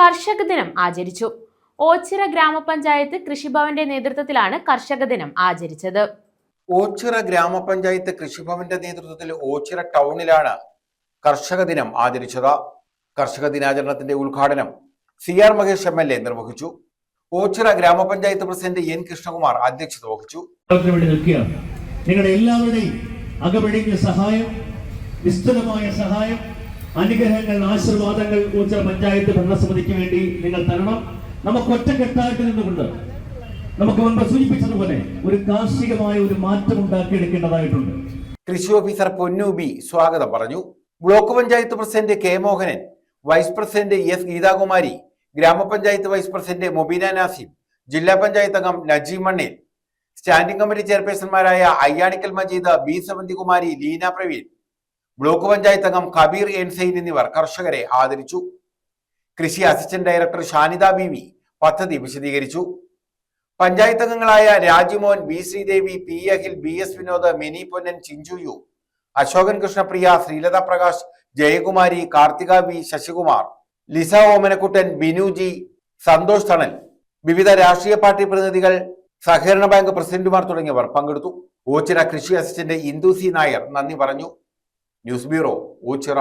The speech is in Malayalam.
കർഷക ദിനം ആചരിച്ചു. ഓച്ചിറ ഗ്രാമപഞ്ചായത്ത് കൃഷിഭവന്റെ നേതൃത്വത്തിലാണ് കർഷക ദിനം ആചരിച്ചത്. ഓച്ചിറ ഗ്രാമപഞ്ചായത്ത് കൃഷിഭവന്റെ നേതൃത്വത്തിൽ ഓച്ചിറ ടൗണിലാണ് കർഷക ദിനം ആചരിച്ചത്. കർഷക ദിനാചരണത്തിന്റെ ഉദ്ഘാടനം CR മഹേഷ് MLA നിർവഹിച്ചു. ഓച്ചിറ ഗ്രാമപഞ്ചായത്ത് പ്രസിഡന്റ് N കൃഷ്ണകുമാർ അധ്യക്ഷത വഹിച്ചു. നിങ്ങളുടെ എല്ലാവരുടെയും അകമഴിഞ്ഞ സഹായം, വിസ്തൃതമായ സഹായം, അനുഗ്രഹങ്ങൾ, ആശീർവാദങ്ങൾ ഓച്ചിറ പഞ്ചായത്ത് ഭരണസമിതിക്ക് വേണ്ടി നിങ്ങൾ തരണം. നമുക്ക് ഒറ്റക്കെട്ടായിട്ട് നിന്നുകൊണ്ട് നമുക്ക് മുൻപ് സൂചിപ്പിച്ചതുപോലെ ഒരു കാർഷികമായ ഒരു മാറ്റം ഉണ്ടാക്കിയെടുക്കേണ്ടതായിട്ടുണ്ട്. കൃഷി ഓഫീസർ പൊന്നു ബി സ്വാഗതം പറഞ്ഞു. Block panchayat president K Mohanan, vice president S Geethakumari, ഗ്രാമപഞ്ചായത്ത് വൈസ് പ്രസിഡന്റ് മൊബീന നാസിം, ജില്ലാ പഞ്ചായത്ത് അംഗം നജീം മണ്ണിൽ, സ്റ്റാൻഡിംഗ് കമ്മിറ്റി ചെയർപേഴ്സൺമാരായ അയ്യാണിക്കൽ മജീദ്, B സമന്തികുമാരി, ലീന പ്രവീൺ, ബ്ലോക്ക് പഞ്ചായത്ത് അംഗം കബീർ N സൈൻ എന്നിവർ കർഷകരെ ആദരിച്ചു. കൃഷി അസിസ്റ്റന്റ് ഡയറക്ടർ ഷാനിദ ബീവി പദ്ധതി വിശദീകരിച്ചു. പഞ്ചായത്ത് അംഗങ്ങളായ Rajimon, B Sreedevi, P Akhil, BS Vinod, Mini Ponnan, Chinchu U, Ashokan Krishnapriya, Sreelatha Prakash, Jayakumari, Karthika B, Sasikumar, Lisa Omanakuttan, Binu G, Santhosh Thanal, വിവിധ രാഷ്ട്രീയ പാർട്ടി പ്രതിനിധികൾ, സഹകരണ ബാങ്ക് പ്രസിഡന്റുമാർ തുടങ്ങിയവർ പങ്കെടുത്തു. ഓച്ചിറ കൃഷി അസിസ്റ്റന്റ് ഇന്ദു C നായർ നന്ദി പറഞ്ഞു. News bureau, Ochira.